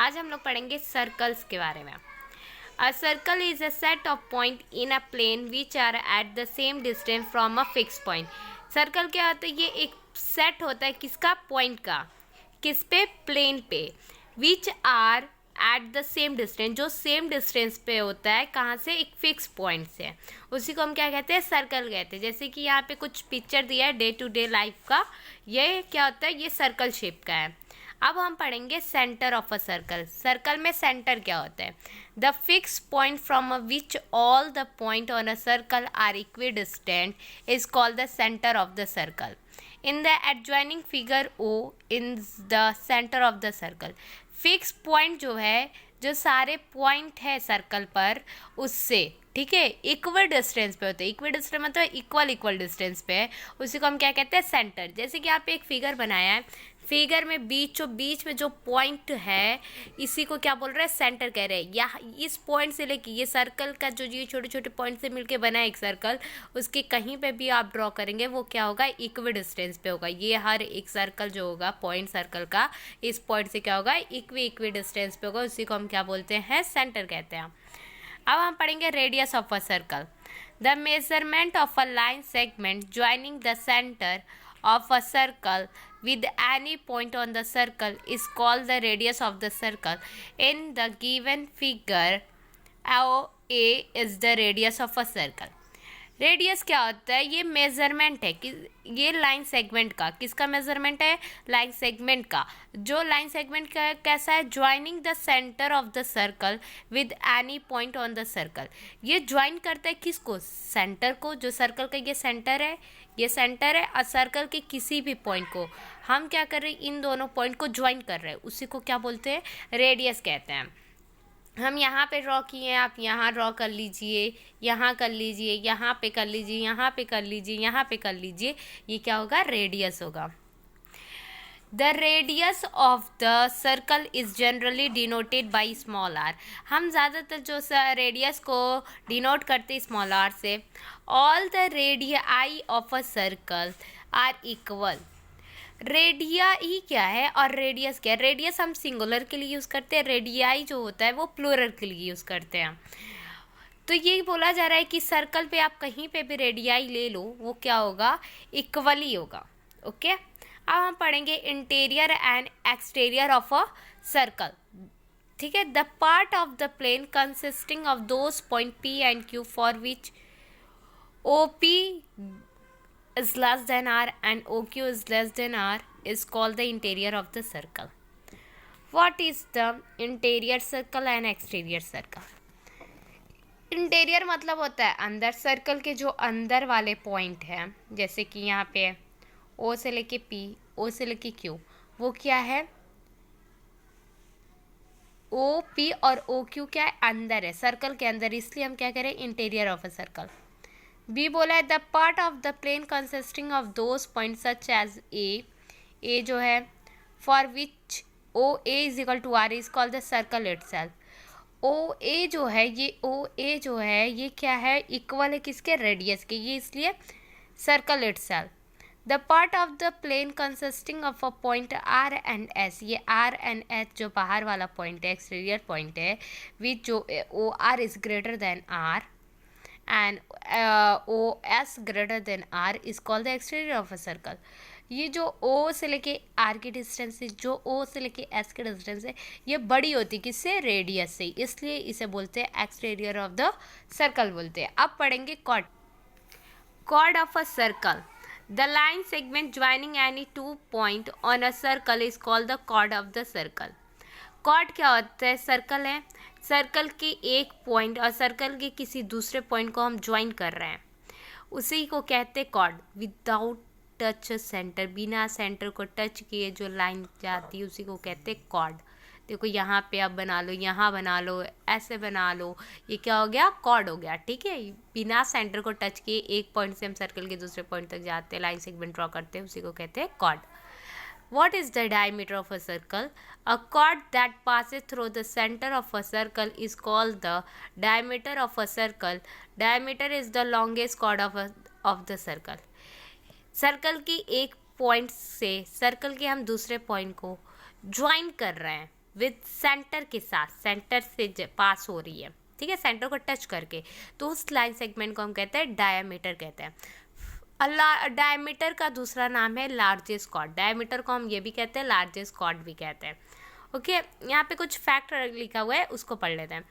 आज हम लोग पढ़ेंगे सर्कल्स के बारे में। A circle is a set of point in a plane which are at the same distance from a fix point. Circle क्या होता है? ये एक सेट होता है किसका? पॉइंट का। किस पे? प्लेन पे। Which are at the same distance, जो सेम डिस्टेंस पे होता है, कहाँ से? एक फिक्स पॉइंट से। उसी को हम क्या कहते हैं? सर्कल कहते हैं। जैसे कि यहाँ पे कुछ पिक्चर दिया है डे टू डे लाइफ का, ये क्या होता है? ये सर्कल शेप का है। अब हम पढ़ेंगे centre of a circle. Circle में सेंटर क्या होता है? The fix point from which all the point on a circle are equidistant is called the centre of the circle. In the adjoining figure O in the center of the circle, fix point जो है, जो सारे point है circle पर, उससे ठीक है equal distance पे होते हैं। इक्वल डिस्टेंस मतलब इक्वल डिस्टेंस पे है, उसी को हम क्या कहते हैं? सेंटर। जैसे कि यहाँ पे एक फिगर बनाया है, फिगर में बीच में जो पॉइंट है, इसी को क्या बोल रहे हैं? सेंटर कह रहे हैं। या इस पॉइंट से लेके ये सर्कल का जो ये छोटे छोटे पॉइंट से मिलके बना है एक सर्कल, उसके कहीं पे भी आप ड्रॉ करेंगे वो क्या होगा? इक्वी डिस्टेंस पे होगा। ये हर एक सर्कल जो होगा, पॉइंट सर्कल का, इस पॉइंट से क्या होगा? इक्वी डिस्टेंस पे होगा। उसी को हम क्या बोलते हैं? सेंटर कहते हैं। अब हम पढ़ेंगे radius of a circle. The measurement of a line segment joining the centre of a circle with any point on the circle is called the radius of the circle. In the given figure, A is the radius of a circle. Radius क्या होता है? ये measurement है कि ये line segment का, किसका measurement है? लाइन सेगमेंट का। जो लाइन सेगमेंट का कैसा है? Joining the centre of the circle with any point on the circle. ये ज्वाइन करता है किसको? सेंटर को। जो सर्कल का ये सेंटर है, ये सेंटर है, और सर्कल के किसी भी पॉइंट को हम क्या कर रहे हैं? इन दोनों पॉइंट को ज्वाइन कर रहे हैं, उसी को क्या बोलते हैं? रेडियस कहते हैं। हम यहाँ पे ड्रॉ किए हैं, आप यहाँ ड्रॉ कर लीजिए, यहाँ कर लीजिए, यहाँ पे कर लीजिए, यहाँ पे कर लीजिए, यहाँ पे कर लीजिए, ये क्या होगा? रेडियस होगा। The radius of the circle is generally denoted by small r. हम ज़्यादातर जो रेडियस को डिनोट करते स्मॉल आर से। All the radii of a circle are equal. Radii ही क्या है और रेडियस क्या है? रेडियस हम सिंगुलर के लिए यूज़ करते हैं, रेडियाई जो होता है वो प्लूरल के लिए यूज़ करते हैं। तो ये बोला जा रहा है कि सर्कल पे आप कहीं पे भी रेडियाई ले लो, वो क्या होगा? इक्वल ही होगा। ओके, अब हम पढ़ेंगे interior and exterior of a circle. ठीक है, the part of the plane consisting of those point P and Q for which OP is less than R and OQ is less than R is called the interior of the circle. What is the interior circle and exterior circle? Interior मतलब होता है अंदर, circle के जो अंदर वाले point हैं, जैसे कि यहाँ पे O से लेके P, O से लेके Q, वो क्या है? OP और OQ क्या है? अंदर है, सर्कल के अंदर, इसलिए हम क्या कह रहे हैं? Interior of a circle. बी बोला है the part of the plane consisting of those point such as A जो है for which O A is equal to r is called the circle itself. O A जो है, ये ओ A जो है, ये क्या है? इक्वल है किसके? रेडियस के, ये इसलिए circle itself. The part of the plane consisting of a point R and S, ये आर एंड एस जो बाहर वाला पॉइंट है, एक्सटीरियर पॉइंट है, विच जो O R is greater than R and OS greater than R is called the exterior of a circle. ये जो O से लेके R की डिस्टेंस है, जो O से लेके S की डिस्टेंस है, ये बड़ी होती है किससे? रेडियस से, इसलिए इसे बोलते हैं एक्सटीरियर ऑफ द सर्कल बोलते हैं। अब पढ़ेंगे chord. Chord of a circle, the line segment joining any two point on a circle is called the chord of the circle. Chord क्या होता है? सर्कल है, सर्कल के एक पॉइंट और सर्कल के किसी दूसरे पॉइंट को हम ज्वाइन कर रहे हैं, उसी को कहते हैं कॉर्ड। विदाउट टच सेंटर, बिना सेंटर को टच किए जो लाइन जाती है उसी को कहते हैं कॉर्ड। देखो यहाँ पे आप बना लो, यहाँ बना लो, ऐसे बना लो, ये क्या हो गया? कॉर्ड हो गया। ठीक है, बिना सेंटर को टच किए एक पॉइंट से हम सर्कल के दूसरे पॉइंट तक जाते हैं, लाइन सेगमेंट ड्रॉ करते हैं, उसी को कहते हैं cord. What is the diameter of a circle? A chord that passes through the center of a circle is called the diameter of a circle. Diameter is the longest chord of the circle. Circle की एक point से circle के हम दूसरे point को join कर रहे हैं विद सेंटर के साथ, सेंटर से पास हो रही है, ठीक है, सेंटर को टच करके, तो उस लाइन सेगमेंट को हम कहते हैं डायमीटर कहते हैं। डायमीटर का दूसरा नाम है लार्जेस्ट कॉर्ड, डायमीटर को हम ये भी कहते हैं, लार्जेस्ट कॉर्ड भी कहते हैं। ओके यहाँ पे कुछ फैक्ट लिखा हुआ है, उसको पढ़ लेते हैं।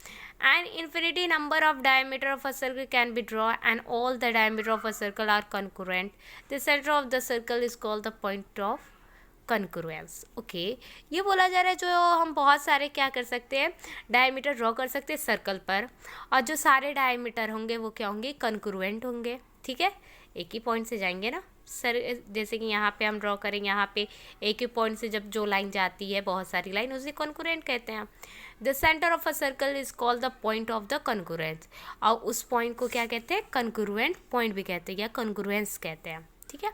An infinity number of diameter of a circle can be draw and all the diameter of a circle are concurrent, the centre of the circle is called the point of concurrence. Okay ये बोला जा रहा है जो हम बहुत सारे क्या कर सकते हैं, डायमीटर ड्रॉ कर सकते हैं सर्कल पर, और जो सारे डायमीटर होंगे वो क्या होंगे, कॉन्करेंट होंगे, ठीक है, एक ही पॉइंट से जाएंगे ना सर, जैसे कि यहाँ पे हम ड्रॉ करेंगे, यहाँ पे एक ही पॉइंट से जब जो लाइन जाती है, बहुत सारी लाइन, उसे कॉन्करेंट कहते हैं। The centre of a circle is called the point of the concurrence, और उस पॉइंट को क्या कहते हैं, कॉन्करेंट पॉइंट भी कहते हैं या कॉन्करेंस कहते हैं, ठीक है।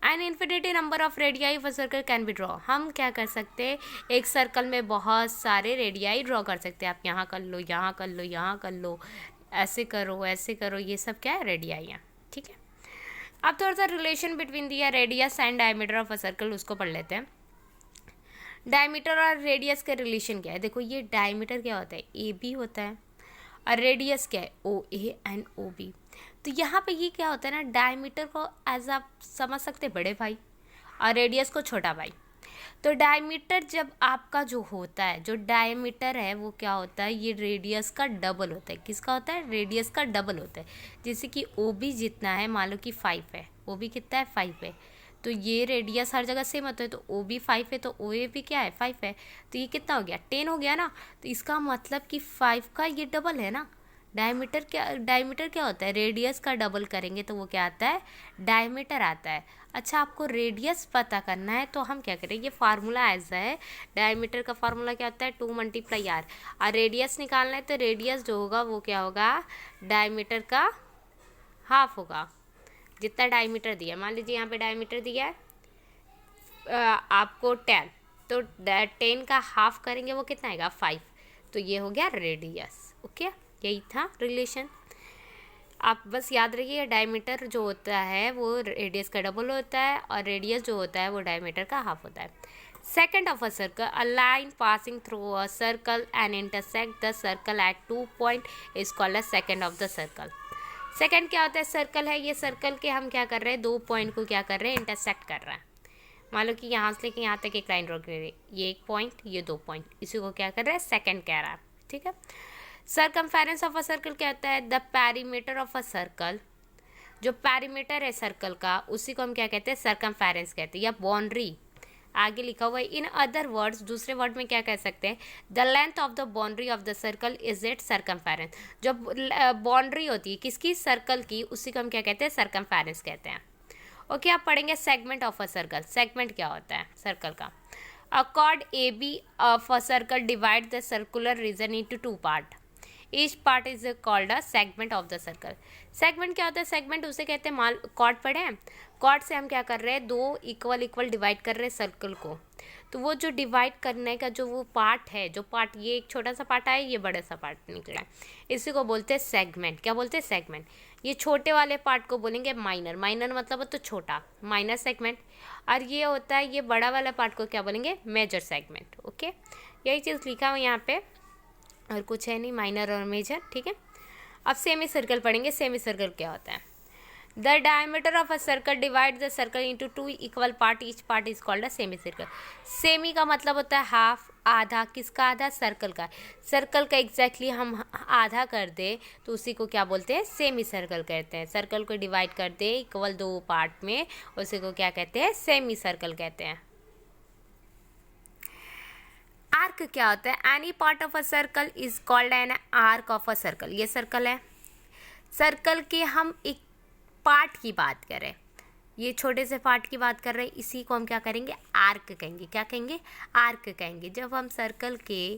An infinity number of radii of a circle can be draw, हम क्या कर सकते हैं, एक सर्कल में बहुत सारे रेडियाई ड्रॉ कर सकते हैं। आप यहाँ कर लो, यहाँ कर लो, यहाँ कर लो, ऐसे करो, ऐसे करो, ये सब क्या है, रेडियाई हैं, ठीक है। अब थोड़ा सा relation between the radius and diameter of a circle, उसको पढ़ लेते हैं। डायमीटर और रेडियस का रिलेशन क्या है, देखो ये डायमीटर क्या होता है, ए बी होता है, और रेडियस क्या है, ओ ए एंड ओ बी। तो यहाँ पे ये क्या होता है ना, डायमीटर को एज आप समझ सकते हैं बड़े भाई, और रेडियस को छोटा भाई। तो डायमीटर जब आपका जो होता है, जो डायमीटर है वो क्या होता है, ये रेडियस का डबल होता है। किसका होता है, रेडियस का डबल होता है। जैसे कि ओ बी जितना है, मान लो कि 5 है, ओ बी कितना है, 5 है, तो ये रेडियस हर जगह सेम होता है, तो ओ बी 5 है, तो ओ ए भी क्या है, 5 है, तो ये कितना हो गया, 10 हो गया ना। तो इसका मतलब कि 5 का ये डबल है ना। डायमीटर क्या होता है, रेडियस का डबल करेंगे तो वो क्या आता है, डायमीटर आता है। अच्छा आपको रेडियस पता करना है तो हम क्या करें, ये फार्मूला ऐसा है, डायमीटर का फार्मूला क्या होता है, 2 × r, और रेडियस निकालना है तो रेडियस जो होगा वो क्या होगा, डायमीटर का हाफ होगा, जितना डायमीटर दिया। मान लीजिए यहाँ पे डायमीटर दिया है आपको 10, तो 10 का हाफ करेंगे वो कितना आएगा, 5, तो ये हो गया रेडियस। ओके यही था रिलेशन। आप बस याद रखिए, डायमीटर जो होता है वो रेडियस का डबल होता है, और रेडियस जो होता है वो डायमीटर का हाफ होता है। Second of a circle, a line passing through a circle and intersect the circle eight 2 point is called a second of the circle. Second क्या होता है, सर्कल है, ये सर्कल के हम क्या कर रहे हैं, 2 पॉइंट को क्या कर रहे हैं, इंटरसेक्ट कर रहे हैं। मान लो कि यहाँ से लेके यहाँ तक एक लाइन ड्रॉ कर रही है, ये 1 पॉइंट, ये 2 पॉइंट, इसी को क्या कर रहा है, सेकंड कह रहा है, ठीक है। सरकमफेरेंस ऑफ अ सर्कल क्या होता है, the perimeter of a circle, जो पेरीमीटर है सर्कल का उसी को हम क्या कहते हैं, सरकमफेरेंस कहते हैं, या बाउंड्री आगे लिखा हुआ है। इन अदर वर्ड्स, दूसरे वर्ड में क्या कह सकते हैं, the length of the boundary of the circle is it circumference. जो बाउंड्री होती है किसकी, सर्कल की, उसी को हम क्या कहते हैं, सरकमफेरेंस कहते हैं। ओके आप पढ़ेंगे segment of a circle. Segment क्या होता है सर्कल का, a chord A B of a circle divide the circular region into 2 part, each part is called a segment of the circle. Segment क्या होता है, सेगमेंट उसे कहते हैं, मान कॉर्ड पढ़े हैं, कॉर्ड से हम क्या कर रहे हैं, 2 इक्वल डिवाइड कर रहे हैं सर्कल को, तो वो जो डिवाइड करने का जो वो पार्ट है, जो पार्ट, ये एक छोटा सा पार्ट आया, ये बड़ा सा पार्ट निकला है, इसी को बोलते हैं सेगमेंट। क्या बोलते हैं, सेगमेंट। ये छोटे वाले पार्ट को बोलेंगे माइनर, माइनर मतलब तो छोटा, माइनर सेगमेंट। और ये होता है, ये बड़ा वाला पार्ट को क्या बोलेंगे, मेजर सेगमेंट। ओके यही चीज़ लिखा हुआ यहाँ पे, और कुछ है नहीं, माइनर और मेजर, ठीक है। अब सेमी सर्कल पढ़ेंगे। सेमी सर्कल क्या होता है, the diameter of a circle divide the circle into 2 equal part, each part is called a semi circle. Semi का मतलब होता है हाफ, आधा, किसका आधा, सर्कल का। सर्कल का एग्जैक्टली हम आधा कर दे तो उसी को क्या बोलते हैं, सेमी सर्कल कहते हैं। सर्कल को डिवाइड कर दे इक्वल 2 पार्ट में, उसी को क्या कहते हैं, सेमी सर्कल कहते हैं। आर्क क्या होता है, any part of a circle is called an arc of a circle. ये सर्कल है, सर्कल के हम एक पार्ट की बात करें, ये छोटे से पार्ट की बात कर रहे हैं, इसी को हम क्या करेंगे, आर्क कहेंगे। क्या कहेंगे, आर्क कहेंगे। जब हम सर्कल के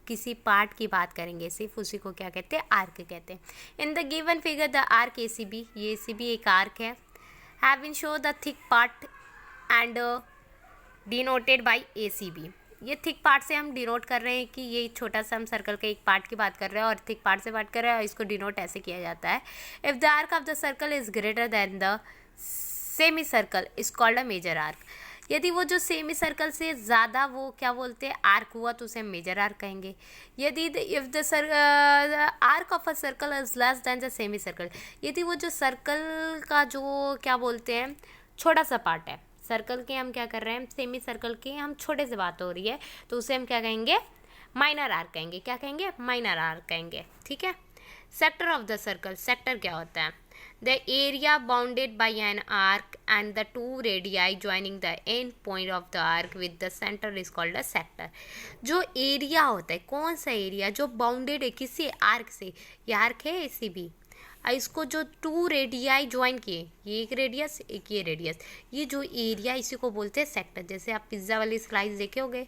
किसी पार्ट की बात करेंगे सिर्फ, उसी को क्या कहते हैं, आर्क कहते हैं। In the given figure the arc A C B, ये ए सी बी एक आर्क है, have been show the thick part and denoted by A C B. ये थिक पार्ट से हम डिनोट कर रहे हैं कि ये छोटा सा हम सर्कल के एक पार्ट की बात कर रहे हैं और थिक पार्ट से बात कर रहे हैं, और इसको डिनोट ऐसे किया जाता है, if the arc of the circle is greater than the semi circle is called a major arc. यदि वो जो सेमी सर्कल से ज़्यादा वो क्या बोलते हैं आर्क हुआ तो उसे मेजर आर्क कहेंगे। यदि if the arc of a circle is less than the semi circle, यदि वो जो सर्कल का जो क्या बोलते हैं छोटा सा पार्ट है, सर्कल के हम क्या कर रहे हैं, सेमी सर्कल के हम छोटे से बात हो रही है तो उसे हम क्या कहेंगे, माइनर आर्क कहेंगे। क्या कहेंगे, माइनर आर्क कहेंगे। ठीक है। Sector of the circle, sector क्या होता है, the area bounded by an arc and the two radii joining the end point of the arc with the centre is called a sector. जो area होता है, कौन सा एरिया जो bounded है किसी आर्क से, ये आर्क है ऐसी भी, इसको जो टू रेडियाई ज्वाइन किए, ये एक रेडियस एक ये रेडियस, ये जो एरिया इसी को बोलते हैं सेक्टर। जैसे आप पिज़्ज़ा वाली स्लाइस देखे होंगे,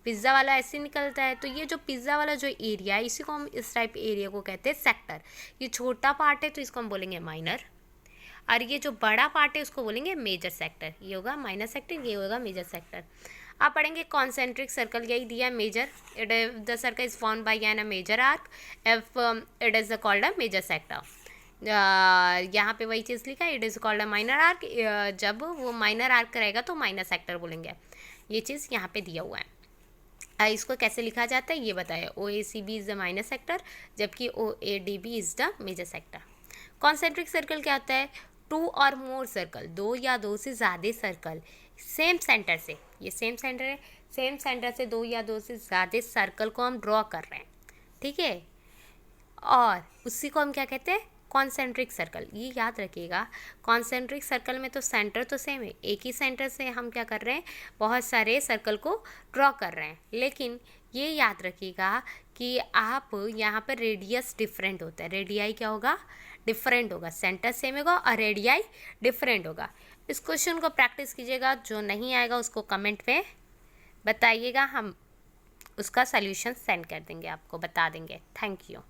पिज़्ज़ा वाला ऐसे निकलता है, तो ये जो पिज़्ज़ा वाला जो एरिया है इसी को हम, इस टाइप एरिया को कहते हैं सेक्टर। ये छोटा पार्ट है तो इसको हम बोलेंगे माइनर, और ये जो बड़ा पार्ट है उसको बोलेंगे मेजर सेक्टर। ये होगा माइनर सेक्टर, ये होगा मेजर सेक्टर। आप पढ़ेंगे कॉन्सेंट्रिक सर्कल, यही दिया है major, it the circle is formed by an a major arc if it is called a major sector. यहाँ पे वही चीज़ लिखा है, it is called a minor arc, जब वो माइनर आर्क रहेगा तो माइनर सेक्टर बोलेंगे। ये चीज़ यहाँ पे दिया हुआ है। इसको कैसे लिखा जाता है ये बताया, O A C B is the minor sector जबकि O A D B is the major sector. Concentric circle क्या होता है, टू और मोर सर्कल, दो या दो से ज़्यादा सर्कल सेम सेंटर से, ये सेम सेंटर है, सेम सेंटर से दो या दो से ज़्यादा सर्कल को हम ड्रॉ कर रहे हैं। ठीक है, और उसी को हम क्या कहते हैं, कॉन्सेंट्रिक सर्कल। ये याद रखिएगा, कॉन्सेंट्रिक सर्कल में तो सेंटर तो सेम है, एक ही सेंटर से हम क्या कर रहे हैं, बहुत सारे सर्कल को ड्रॉ कर रहे हैं। लेकिन ये याद रखिएगा कि आप यहाँ पर रेडियस डिफरेंट होता है, रेडियाई क्या होगा, डिफरेंट होगा, सेंटर सेम होगा और रेडियाई डिफरेंट होगा। इस क्वेश्चन को प्रैक्टिस कीजिएगा, जो नहीं आएगा उसको कमेंट में बताइएगा, हम उसका सल्यूशन सेंड कर देंगे, आपको बता देंगे। Thank you.